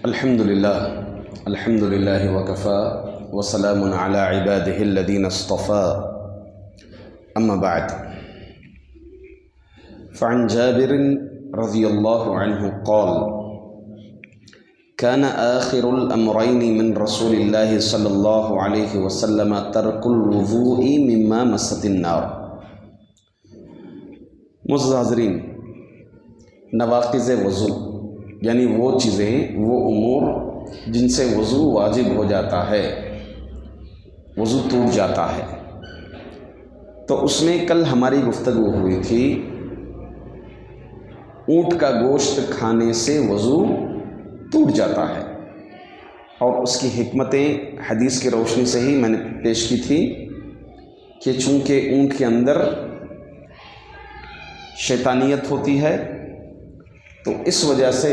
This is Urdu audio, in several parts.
الحمد لله وكفى وسلام على عباده الذين اصطفى أما بعد فعن جابر رضي الله عنه قال كان آخر الأمرين من رسول الله صلى الله عليه وسلم ترك الوضوء مما مست النار۔ معزز حاضرین، نواقض وضو یعنی وہ چیزیں، وہ امور جن سے وضو واجب ہو جاتا ہے، وضو ٹوٹ جاتا ہے، تو اس میں کل ہماری گفتگو ہوئی تھی اونٹ کا گوشت کھانے سے وضو ٹوٹ جاتا ہے، اور اس کی حکمتیں حدیث کی روشنی سے ہی میں نے پیش کی تھی کہ چونکہ اونٹ کے اندر شیطانیت ہوتی ہے تو اس وجہ سے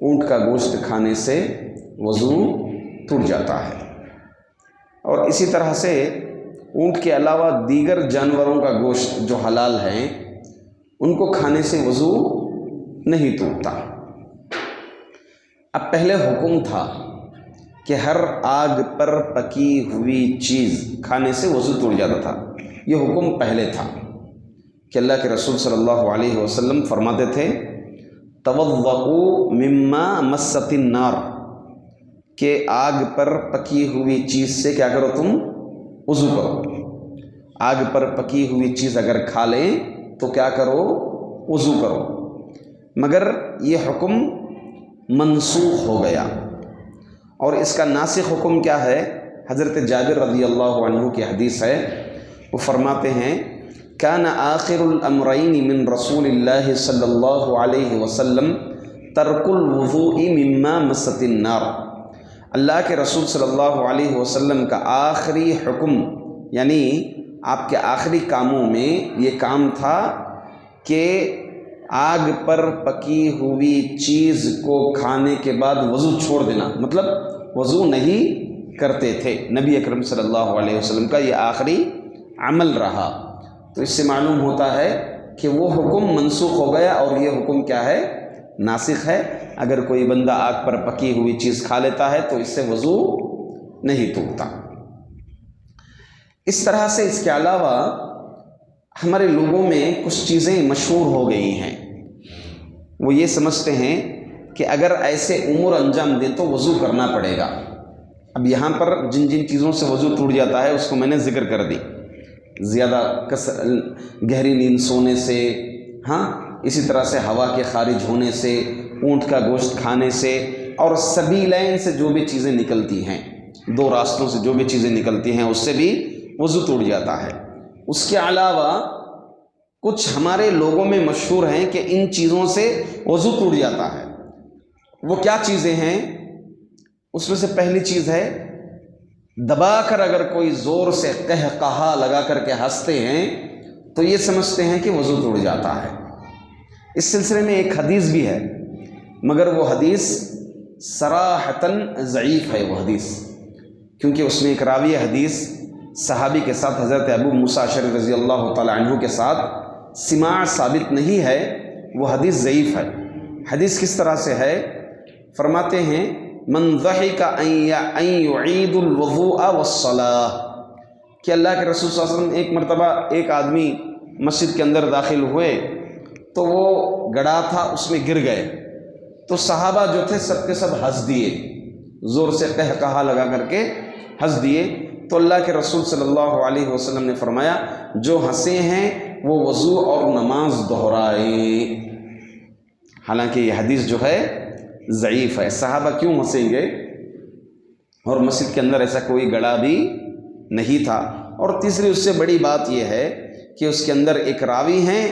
اونٹ کا گوشت کھانے سے وضو ٹوٹ جاتا ہے، اور اسی طرح سے اونٹ کے علاوہ دیگر جانوروں کا گوشت جو حلال ہیں ان کو کھانے سے وضو نہیں ٹوٹتا۔ اب پہلے حکم تھا کہ ہر آگ پر پکی ہوئی چیز کھانے سے وضو ٹوٹ جاتا تھا، یہ حکم پہلے تھا کہ اللہ کے رسول صلی اللہ علیہ وسلم فرماتے تھے توضؤوا مما مست النار، کہ آگ پر پکی ہوئی چیز سے کیا کرو، تم وضو کرو۔ آگ پر پکی ہوئی چیز اگر کھا لیں تو کیا کرو، وضو کرو۔ مگر یہ حکم منسوخ ہو گیا، اور اس کا ناسخ حکم کیا ہے؟ حضرت جابر رضی اللہ عنہ کی حدیث ہے، وہ فرماتے ہیں کان آخر الامرین من رسول اللہ صلی اللہ علیہ وسلم ترک الوضوء مما مست النار۔ اللہ کے رسول صلی اللہ علیہ وسلم کا آخری حکم، یعنی آپ کے آخری کاموں میں یہ کام تھا کہ آگ پر پکی ہوئی چیز کو کھانے کے بعد وضو چھوڑ دینا، مطلب وضو نہیں کرتے تھے۔ نبی اکرم صلی اللہ علیہ وسلم کا یہ آخری عمل رہا، تو اس سے معلوم ہوتا ہے کہ وہ حکم منسوخ ہو گیا، اور یہ حکم کیا ہے؟ ناسخ ہے۔ اگر کوئی بندہ آگ پر پکی ہوئی چیز کھا لیتا ہے تو اس سے وضو نہیں ٹوٹتا۔ اس طرح سے اس کے علاوہ ہمارے لوگوں میں کچھ چیزیں مشہور ہو گئی ہیں، وہ یہ سمجھتے ہیں کہ اگر ایسے امور انجام دیں تو وضو کرنا پڑے گا۔ اب یہاں پر جن جن چیزوں سے وضو ٹوٹ جاتا ہے اس کو میں نے ذکر کر دی، زیادہ گہری نیند سونے سے، اسی طرح سے ہوا کے خارج ہونے سے، اونٹ کا گوشت کھانے سے، اور سبیلین سے جو بھی چیزیں نکلتی ہیں، دو راستوں سے جو بھی چیزیں نکلتی ہیں اس سے بھی وضو ٹوٹ جاتا ہے۔ اس کے علاوہ کچھ ہمارے لوگوں میں مشہور ہیں کہ ان چیزوں سے وضو ٹوٹ جاتا ہے۔ وہ کیا چیزیں ہیں؟ اس میں سے پہلی چیز ہے دبا کر اگر کوئی زور سے قہقہا لگا کر کے ہنستے ہیں تو یہ سمجھتے ہیں کہ وضو ٹوٹ جاتا ہے۔ اس سلسلے میں ایک حدیث بھی ہے، مگر وہ حدیث صراحتاً ضعیف ہے وہ حدیث، کیونکہ اس میں ایک راوی حدیث صحابی کے ساتھ حضرت ابو موسیٰ اشعری رضی اللہ تعالیٰ عنہ کے ساتھ سماع ثابت نہیں ہے، وہ حدیث ضعیف ہے۔ حدیث کس طرح سے ہے؟ فرماتے ہیں من ضحک ان یعید الوضوء والصلاۃ، کہ اللہ کے رسول صلی اللہ علیہ وسلم ایک مرتبہ ایک آدمی مسجد کے اندر داخل ہوئے تو وہ گڑھا تھا، اس میں گر گئے، تو صحابہ جو تھے سب کے سب ہنس دیے، زور سے قہقہا لگا کر کے ہنس دیے، تو اللہ کے رسول صلی اللہ علیہ وسلم نے فرمایا جو ہنسے ہیں وہ وضو اور نماز دہرائیں۔ حالانکہ یہ حدیث جو ہے ضعیف ہے، صحابہ کیوں ہنسیں گے؟ اور مسجد کے اندر ایسا کوئی گڑھا بھی نہیں تھا۔ اور تیسری اس سے بڑی بات یہ ہے کہ اس کے اندر ایک راوی ہیں،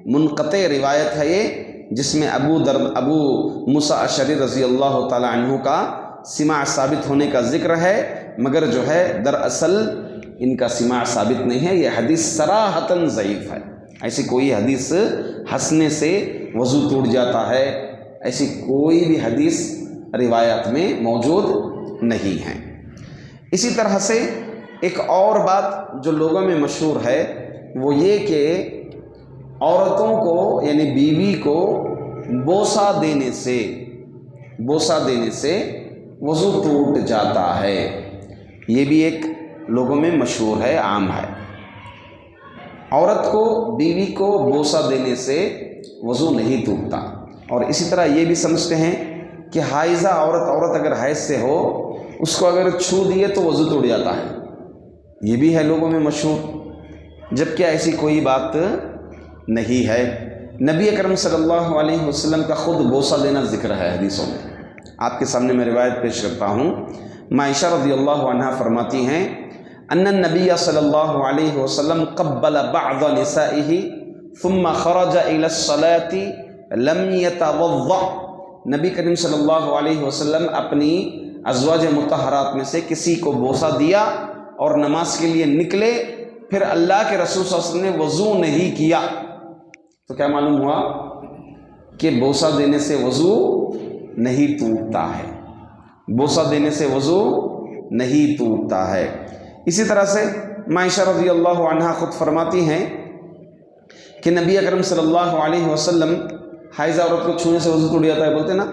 منقطع روایت ہے یہ، جس میں ابو موسیٰ اشعری رضی اللہ تعالی عنہ کا سماع ثابت ہونے کا ذکر ہے، مگر جو ہے دراصل ان کا سماع ثابت نہیں ہے، یہ حدیث صراحتاً ضعیف ہے۔ ایسی کوئی حدیث ہنسنے سے وضو ٹوٹ جاتا ہے، ایسی کوئی بھی حدیث روایات میں موجود نہیں ہے۔ اسی طرح سے ایک اور بات جو لوگوں میں مشہور ہے وہ یہ کہ عورتوں کو یعنی بیوی کو بوسہ دینے سے بوسہ دینے سے وضو ٹوٹ جاتا ہے. یہ بھی ایک لوگوں میں مشہور ہے، عام ہے. عورت کو بیوی کو بوسہ دینے سے وضو نہیں ٹوٹتا. اور اسی طرح یہ بھی سمجھتے ہیں کہ حائضہ عورت اگر حیض سے ہو، اس کو اگر چھو دیے تو وضو ٹوٹ جاتا ہے. یہ بھی ہے لوگوں میں مشہور، جبکہ ایسی کوئی بات نہیں ہے. نبی اکرم صلی اللہ علیہ وسلم کا خود بوسہ دینا ذکر ہے حدیثوں میں. آپ کے سامنے میں روایت پیش کرتا ہوں. عائشہ رضی اللہ عنہا فرماتی ہیں ان النبی صلی اللہ علیہ وسلم قبل بعض نسائه ثم خرج الى الصلاة لم يتوضأ. نبی کریم صلی اللہ علیہ وسلم اپنی ازواج مطہرات میں سے کسی کو بوسہ دیا اور نماز کے لیے نکلے، پھر اللہ کے رسول صلی اللہ علیہ وسلم نے وضو نہیں کیا. تو کیا معلوم ہوا کہ بوسہ دینے سے وضو نہیں ٹوٹتا ہے. بوسہ دینے سے وضو نہیں ٹوٹتا ہے. اسی طرح سے عائشہ رضی اللہ عنہا خود فرماتی ہیں کہ نبی اکرم صلی اللہ علیہ وسلم حائضہ عورت کو چھونے سے وضو ٹوٹ جاتا ہے. بولتے نا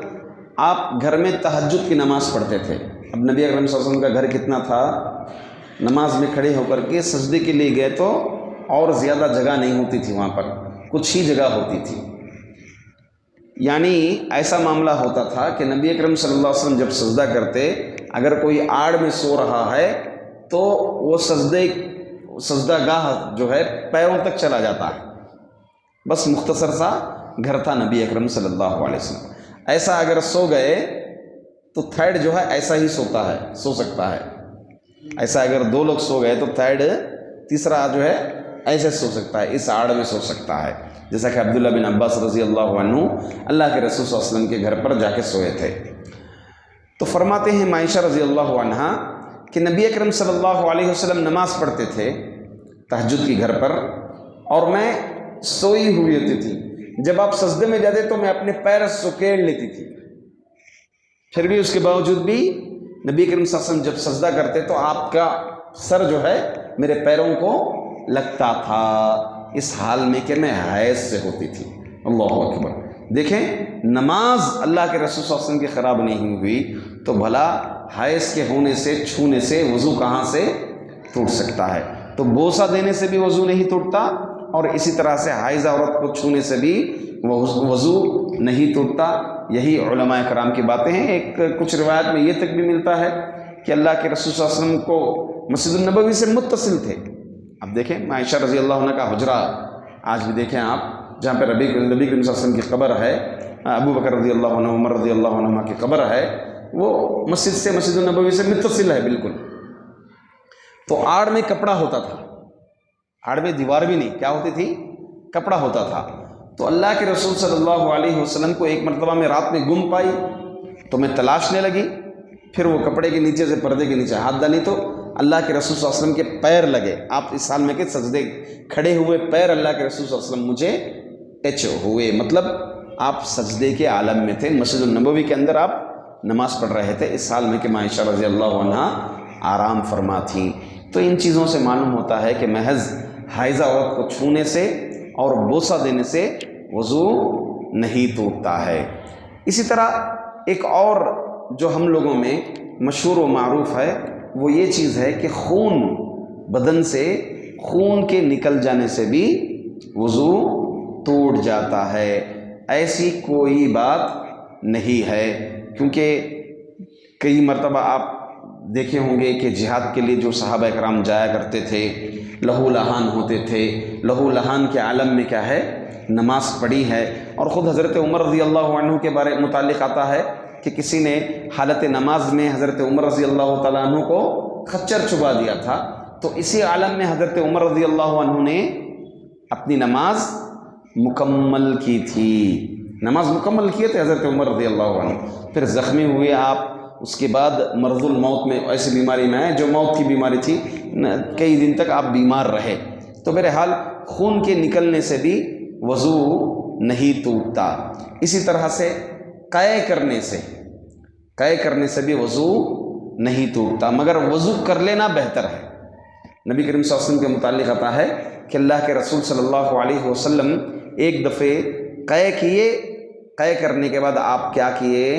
آپ گھر میں تہجد کی نماز پڑھتے تھے. اب نبی اکرم صلی اللہ علیہ وسلم کا گھر کتنا تھا، نماز میں کھڑے ہو کر کے سجدے کے لیے گئے تو اور زیادہ جگہ نہیں ہوتی تھی، وہاں پر کچھ ہی جگہ ہوتی تھی. یعنی ایسا معاملہ ہوتا تھا کہ نبی اکرم صلی اللہ علیہ وسلم جب سجدہ کرتے، اگر کوئی آڑ میں سو رہا ہے تو وہ سجدہ گاہ جو ہے پیروں تک چلا جاتا ہے. بس مختصر سا گھر تھا نبی اکرم صلی اللہ علیہ وسلم. ایسا اگر سو گئے تو تھرڈ جو ہے ایسا ہی سو سکتا ہے. ایسا اگر دو لوگ سو گئے تو تھرڈ تیسرا جو ہے ایسے سو سکتا ہے، اس آڑ میں سو سکتا ہے. جیسا کہ عبداللہ بن عباس رضی اللہ عنہ اللہ کے رسول صلی اللہ علیہ وسلم کے گھر پر جا کے سوئے تھے. تو فرماتے ہیں عائشہ رضی اللہ عنہا کہ نبی اکرم صلی اللہ علیہ وسلم نماز پڑھتے تھے تہجد کی گھر پر، اور میں سوئی ہوئی ہوتی تھی. جب آپ سجدے میں جاتے تو میں اپنے پیر سکیڑ لیتی تھی. پھر بھی اس کے باوجود بھی نبی کریم صلی اللہ علیہ وسلم جب سجدہ کرتے تو آپ کا سر جو ہے میرے پیروں کو لگتا تھا، اس حال میں کہ میں حیض سے ہوتی تھی. اللہ اکبر. دیکھیں نماز اللہ کے رسول صلی اللہ علیہ وسلم کی خراب نہیں ہوئی تو بھلا حیض کے ہونے سے چھونے سے وضو کہاں سے ٹوٹ سکتا ہے. تو بوسہ دینے سے بھی وضو نہیں ٹوٹتا، اور اسی طرح سے حائضہ عورت کو چھونے سے بھی وضو نہیں ٹوٹتا. یہی علماء کرام کی باتیں ہیں. کچھ روایت میں یہ تک بھی ملتا ہے کہ اللہ کے رسول صلی اللہ علیہ وسلم کو مسجد النبوی سے متصل تھے. اب دیکھیں عائشہ رضی اللہ عنہ کا حجرہ آج بھی دیکھیں آپ، جہاں پہ نبی کریم صلی اللہ علیہ وسلم کی قبر ہے، ابو بکر رضی اللہ عنہ، عمر رضی اللہ عنہ کی قبر ہے، وہ مسجد النبوی سے متصل ہے بالکل. تو آڑ میں کپڑا ہوتا تھا، آڑ میں دیوار بھی نہیں، کیا ہوتی تھی؟ کپڑا ہوتا تھا. تو اللہ کے رسول صلی اللہ علیہ وسلم کو ایک مرتبہ میں رات میں گم پائی تو میں تلاشنے لگی. پھر وہ کپڑے کے نیچے سے پردے کے نیچے ہاتھ ڈالی تو اللہ کے رسول صلی اللہ علیہ وسلم کے پیر لگے. آپ اس حال میں کہ سجدے کھڑے ہوئے پیر اللہ کے رسول صلی اللہ علیہ وسلم مجھے ٹچ ہوئے، مطلب آپ سجدے کے عالم میں تھے، مسجد النبوی کے اندر آپ نماز پڑھ رہے تھے، اس حال میں کہ عائشہ رضی اللہ عنہ آرام فرما تھیں. تو ان چیزوں سے معلوم ہوتا ہے کہ محض حائضہ عورت کو چھونے سے اور بوسہ دینے سے وضو نہیں ٹوٹتا ہے. اسی طرح ایک اور جو ہم لوگوں میں مشہور و معروف ہے وہ یہ چیز ہے کہ خون، بدن سے خون کے نکل جانے سے بھی وضو ٹوٹ جاتا ہے. ایسی کوئی بات نہیں ہے، کیونکہ کئی مرتبہ آپ دیکھے ہوں گے کہ جہاد کے لیے جو صحابہ کرام جایا کرتے تھے لہو لہان ہوتے تھے. لہو لہان کے عالم میں کیا ہے؟ نماز پڑھی ہے. اور خود حضرت عمر رضی اللہ عنہ کے بارے متعلق آتا ہے کہ کسی نے حالت نماز میں حضرت عمر رضی اللہ تعالیٰ عنہ کو خچر چبا دیا تھا. تو اسی عالم میں حضرت عمر رضی اللہ عنہ نے اپنی نماز مکمل کی تھی. نماز مکمل کیے تھے حضرت عمر رضی اللہ عنہ. پھر زخمی ہوئے آپ، اس کے بعد مرض الموت میں، ایسی بیماری میں آئے جو موت کی بیماری تھی، کئی دن تک آپ بیمار رہے. تو بہرحال خون کے نکلنے سے بھی وضو نہیں ٹوٹتا. اسی طرح سے قے کرنے سے بھی وضو نہیں ٹوٹتا، مگر وضو کر لینا بہتر ہے. نبی کریم صلی اللہ علیہ وسلم کے متعلق آتا ہے کہ اللہ کے رسول صلی اللہ علیہ وسلم ایک دفعہ قے کیے، قے کرنے کے بعد آپ کیا کیے؟